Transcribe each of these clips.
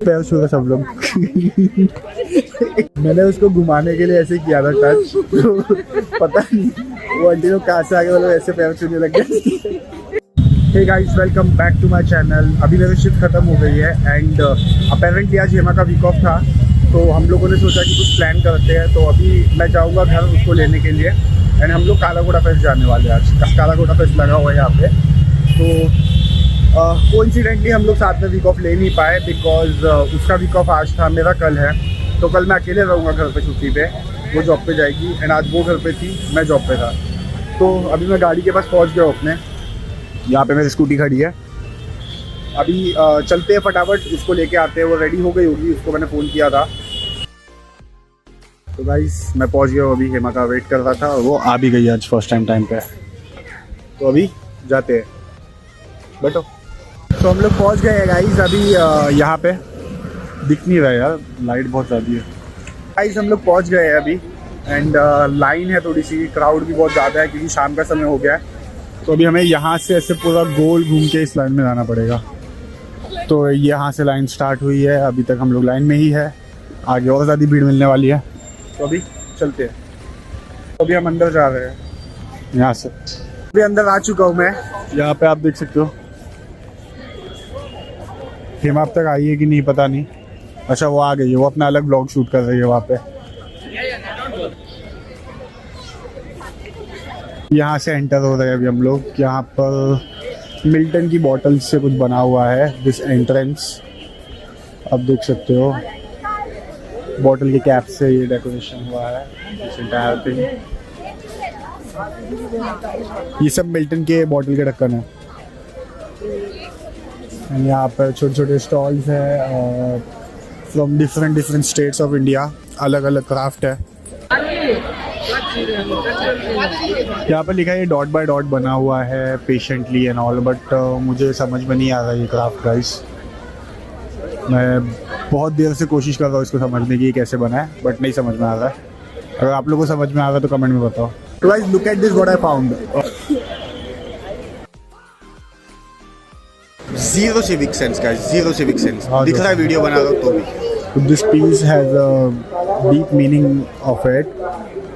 सब लोग मैंने उसको घुमाने के लिए ऐसे किया था टच, तो पता नहीं वो आंटी लोग कहाँ से आगे वाले ऐसे पैर छूने लग गए। Hey guys, welcome back to my channel. अभी मेरी शिफ्ट खत्म हो गई है एंड अपेरेंटली आज हेमा का वीक ऑफ था, तो हम लोगों ने सोचा कि कुछ प्लान करते हैं। तो अभी मैं जाऊंगा घर उसको लेने के लिए एंड हम लोग कालाघोड़ा फेस्ट जाने वाले हैं। आज कालाघोड़ा फेस्ट लगा हुआ है यहाँ पे, तो कोइंसिडेंटली हम लोग साथ में वीक ऑफ ले नहीं पाए बिकॉज उसका वीक ऑफ आज था, मेरा कल है। तो कल मैं अकेले रहूँगा घर पे छुट्टी पे, वो जॉब पे जाएगी एंड आज वो घर पे थी, मैं जॉब पे था। तो अभी मैं गाड़ी के पास पहुँच गया अपने, यहाँ पे मेरी स्कूटी खड़ी है। अभी चलते हैं फटाफट, उसको लेके आते हैं। वो रेडी हो गई होगी, उसको मैंने फ़ोन किया था। तो गाइस मैं पहुँच गया हूँ, अभी हेमा का वेट कर रहा था और वो आ भी गई आज फर्स्ट टाइम पे। तो अभी जाते हैं, बैठो। तो हम लोग पहुँच गए हैं गाइस। अभी यहाँ पे दिख नहीं रहा है यार, लाइट बहुत ज़्यादा है। गाइस हम लोग पहुँच गए हैं अभी एंड लाइन है थोड़ी सी, क्राउड भी बहुत ज़्यादा है क्योंकि शाम का समय हो गया है। तो अभी हमें यहाँ से ऐसे पूरा गोल घूम के इस लाइन में जाना पड़ेगा। तो यहाँ से लाइन स्टार्ट हुई है, अभी तक हम लोग लाइन में ही है, आगे और ज़्यादा भीड़ मिलने वाली है। तो अभी चलते हैं। तो अभी हम अंदर जा रहे हैं यहाँ से। अभी अंदर आ चुका हूँ मैं, यहाँ पे आप देख सकते हो। हेमा अब तक आई है कि नहीं पता नहीं। अच्छा वो आ गई है, वो अपना अलग ब्लॉग शूट कर रही है वहाँ पे। यहाँ से एंटर हो रहे हैं अभी हम लोग। यहाँ पर मिल्टन की बॉटल से कुछ बना हुआ है दिस एंट्रेंस, आप देख सकते हो। बॉटल के कैप से ये डेकोरेशन हुआ है दिस एंटायर थिंग। ये सब मिल्टन के बॉटल के ढक्कन है। यहाँ पर छोटे छोटे स्टॉल्स है from different states of India, अलग अलग क्राफ्ट है। यहाँ पर लिखा है डॉट बाय डॉट बना हुआ है पेशेंटली एंड ऑल, बट मुझे समझ में नहीं आ रहा ये क्राफ्ट गाइस। मैं बहुत देर से कोशिश कर रहा हूँ इसको समझने की कैसे बना है, बट नहीं समझ में आ रहा है। अगर आप लोगों को समझ में आ रहा है तो कमेंट में बताओ। तो guys look at this what I found. Zero civic sense guys, zero civic sense. दिख रहा है वीडियो बना रहा हूँ तो भी। This piece has a deep meaning of it.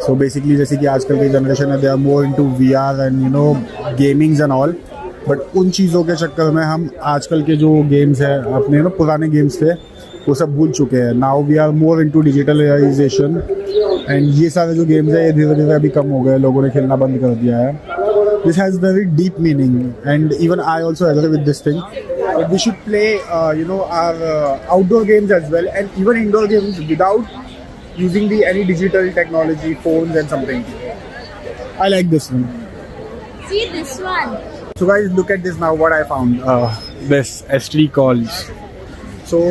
So basically जैसे कि आजकल की जनरेशन है, they are more into VR and you know gamings and all, but उन चीज़ों के चक्कर में हम आजकल के जो गेम्स हैं अपने ना पुराने गेम्स थे वो सब भूल चुके हैं। Now we are more into digitalisation and ये सारे जो गेम्स हैं ये धीरे धीरे अभी कम हो गए, लोगों ने खेलना बंद कर दिया है। This has very deep meaning and even I also agree with this thing. But we should play, our outdoor games as well, and even indoor games without using any digital technology, phones and something. I like this one. See this one. So guys, look at this now. What I found. This STD calls. So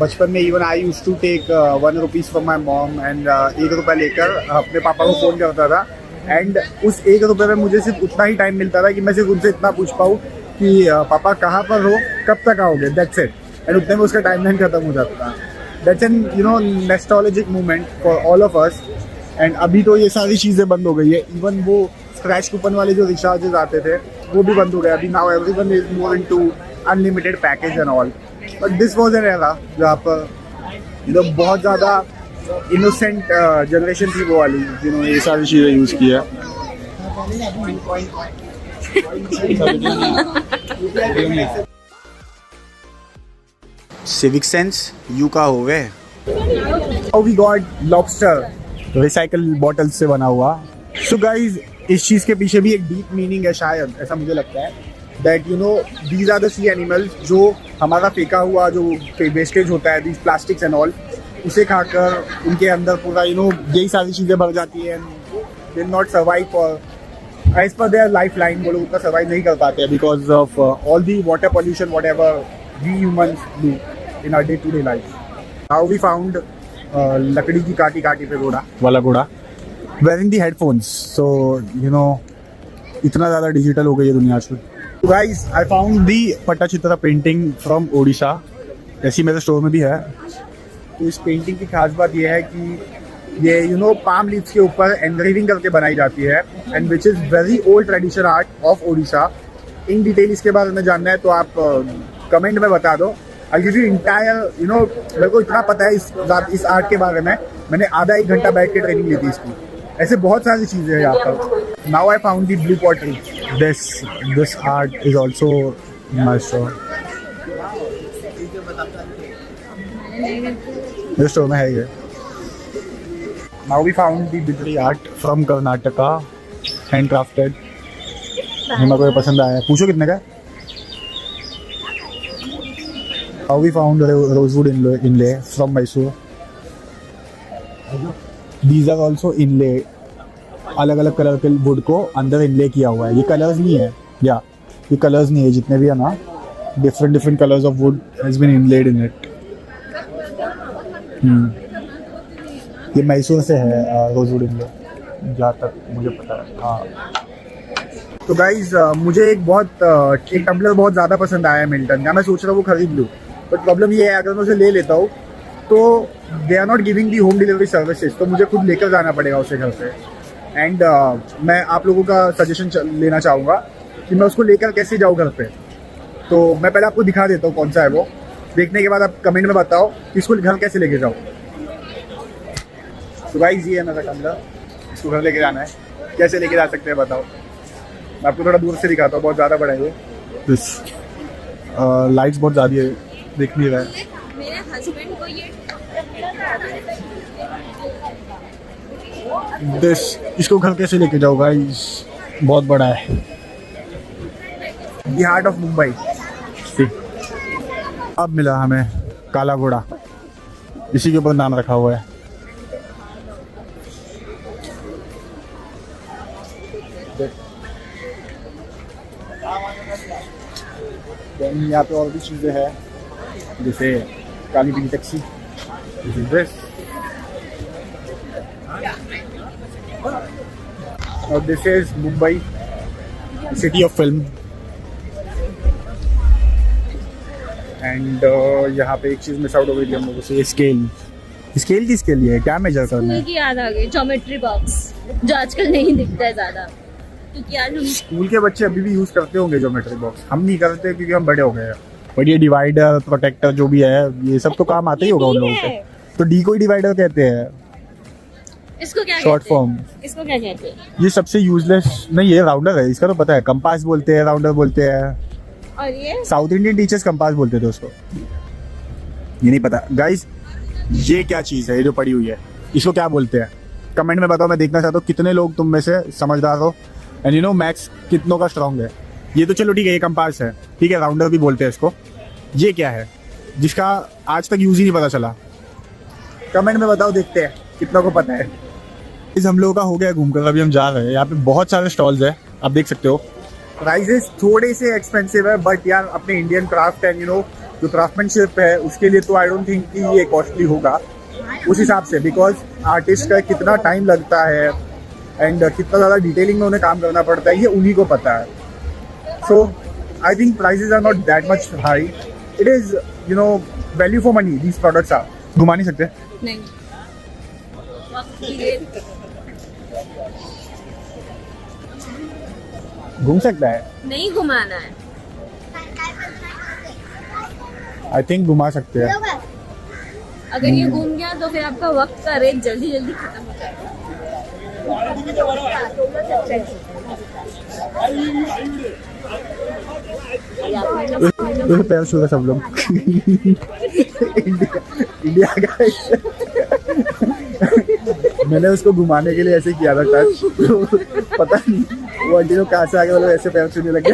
बचपन में even I used to take 1 rupee from my mom and 1 रुपया लेकर अपने पापा को phone करता था and उस 1 रुपये में मुझे सिर्फ उतना ही टाइम मिलता था कि मैं सिर्फ उनसे इतना पूछ पाऊँ कि पापा कहाँ पर हो, कब तक आओगे, दैट्स इट। एंड उतने में उसका टाइमलाइन खत्म हो जाता था। That's an nostalgic moment for all of us. And अभी तो ये सारी चीज़ें बंद हो गई है। इवन वो स्क्रैच कूपन वाले जो रिचार्जेस आते थे वो भी बंद हो गए। अभी now everyone is more into unlimited package and all, but this was an era जहाँ पर बहुत ज़्यादा इनोसेंट जनरेशन थी वो वाली, ये सारी चीज़ें यूज़ की है। सिविक सेंस यू का हो गए। We got lobster recycle bottle से बना हुआ। सो गाइज इस चीज़ के पीछे भी एक डीप मीनिंग है शायद, ऐसा मुझे लगता है। That these are the sea animals जो हमारा फेंका हुआ जो वेस्टेज होता है, दीज प्लास्टिक्स एंड ऑल, उसे खाकर उनके अंदर पूरा यही सारी चीज़ें भर जाती हैं। They not survive for as per their life line. वो लोग उतना सर्वाइव नहीं कर पाते because of all the water pollution whatever we humans do in our day to day life. How we found लकड़ी की काटी पे घोड़ा वेयरिंग दी हेडफोन्स। सो इतना ज़्यादा डिजिटल हो गई है दुनिया आजकल। Guys I found the Pattachitra painting from Odisha, ऐसी मेरे स्टोर में भी है। तो इस पेंटिंग की खास बात यह है कि ये पाम लीव्स के ऊपर एनग्रेविंग करके बनाई जाती है and which is very old traditional art of Odisha. In detail इसके बारे में जानना है तो आप कमेंट में बता दो, I give you entire, you know, मेरे को इतना पता है इस आर्ट के बारे में, मैंने आधा 1 घंटा बैठ के ट्रेनिंग ली थी इसकी। ऐसे बहुत सारी चीज़ें हैं यहाँ पर। Now I found the blue pottery. This art is also my store. This store में है ये। नाउ वी फाउंड दी बिजली art from Karnataka, hand crafted. मेरे को ये पसंद आया। पूछो कितने का है? How we found rosewood inlay from Mysore. These are also inlay. अलग अलग कलर के वुड को अंदर इनले किया हुआ है। ये कलर्स नहीं है, या ये कलर्स नहीं है, जितने भी है ना, different colours of wood has been inlaid in it. ये मैसूर से है रोजवुड इनले, जहाँ तक मुझे पता है। हाँ, तो गाइज मुझे एक टम्बलर बहुत ज़्यादा पसंद आया है मिल्टन का। मैं सोच रहा हूँ वो खरीद लूँ, बट प्रॉब्लम ये है अगर मैं उसे ले लेता हूँ तो they are not giving the home delivery services, तो मुझे खुद लेकर जाना पड़ेगा उसे घर से। एंड मैं आप लोगों का सजेशन लेना चाहूँगा कि मैं उसको लेकर कैसे जाऊँ घर पे। तो मैं पहले आपको दिखा देता हूँ कौन सा है वो, देखने के बाद आप कमेंट में बताओ कि इसको घर कैसे लेके जाऊँ। तो गाइस ये है मेरा टम्बलर, इसको घर लेके जाना है, कैसे लेके जा सकते हैं बताओ। मैं आपको थोड़ा दूर से दिखाता हूँ, बहुत ज़्यादा बड़ा है ये। लाइट्स बहुत ज़्यादा है, देख नहीं रहा है। मेरे हस्बैंड को ये इसको घर कैसे लेके जाओ गाइस, बहुत बड़ा है। The heart of Mumbai. अब मिला हमें काला घोड़ा, इसी के ऊपर नाम रखा हुआ है। यहाँ पे और भी चीज़ें हैं, जैसे काली पीली टैक्सी, ड्रेस, और this is Mumbai, city of film. And यहाँ पे एक चीज़ मिस आउट हो गई थी हम लोगों से, स्केल की स्केल ये क्या मेजर करना है? की याद आ गई, ज्योमेट्री बॉक्स, जो आजकल नहीं दिखता है ज़्यादा, क्योंकि आज हम स्कूल के बच्चे अभी भी यूज़ करते होंगे ज्योमेट्री बॉक्स, हम नहीं करते क्योंकि हम बड़े हो गए हैं। बट ये डिवाइडर, प्रोटेक्टर जो भी है, ये सब तो काम आते ही होगा उन लोगों के। तो डी को ही डिवाइडर कहते हैं, इसको क्या शॉर्ट कहते हैं? फॉर्म। इसको क्या कहते हैं? ये सबसे यूजलेस नहीं, ये राउंडर है, इसका तो पता है। कंपास बोलते हैं, राउंडर बोलते हैं। और ये साउथ इंडियन टीचर्स कंपास बोलते थे उसको, ये नहीं पता। गाइस ये क्या चीज़ है ये जो पड़ी हुई है, इसको क्या बोलते हैं? कमेंट में बताओ, मैं देखना चाहता हूँ कितने लोग तुम में से समझदार हो। एंड यू नो मैथ्स कितनों का स्ट्रांग है। ये तो चलो ठीक है, ये कंपास है, ठीक है, राउंडर भी बोलते हैं इसको। ये क्या है जिसका आज तक यूज ही नहीं पता चला? कमेंट में बताओ, देखते हैं कितनों को पता है। इस हम लोगों का हो गया घूमकर, अभी हम जा रहे हैं। यहाँ पे बहुत सारे स्टॉल्स हैं, आप देख सकते हो। प्राइजेस थोड़े से एक्सपेंसिव है, बट यार अपने Indian craft and you no जो क्राफ्टमैनशिप है उसके लिए तो आई डोंट थिंक कि ये कॉस्टली होगा उस हिसाब से, बिकॉज आर्टिस्ट का कितना टाइम लगता है एंड कितना ज़्यादा डिटेलिंग में उन्हें काम करना पड़ता है, ये उन्हीं को पता है। So I think prices are not that much high, it is you know value for money, these products are. घुमा नहीं सकते? नहीं, घूम सकता है, नहीं घुमाना है। आई थिंक घुमा सकते हैं। अगर ये घूम गया तो फिर आपका वक्त का रेट जल्दी जल्दी खत्म हो जाएगा। पैर छू रहे सब लोग। इंडिया का मैंने उसको घुमाने के लिए ऐसे किया था टच, पता नहीं वो आंटी लोग कहाँ से आगे, वो लोग ऐसे पैर छूने लगे।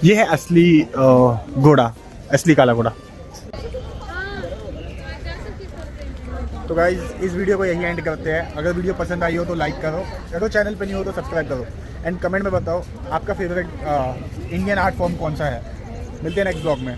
ये है असली घोड़ा, असली काला घोड़ा। तो गाइज इस वीडियो को यही एंड करते हैं। अगर वीडियो पसंद आई हो तो लाइक करो, अगर चैनल पे नहीं हो तो सब्सक्राइब करो, एंड कमेंट में बताओ आपका फेवरेट इंडियन आर्ट फॉर्म कौन सा है। मिलते हैं नेक्स्ट ब्लॉग में।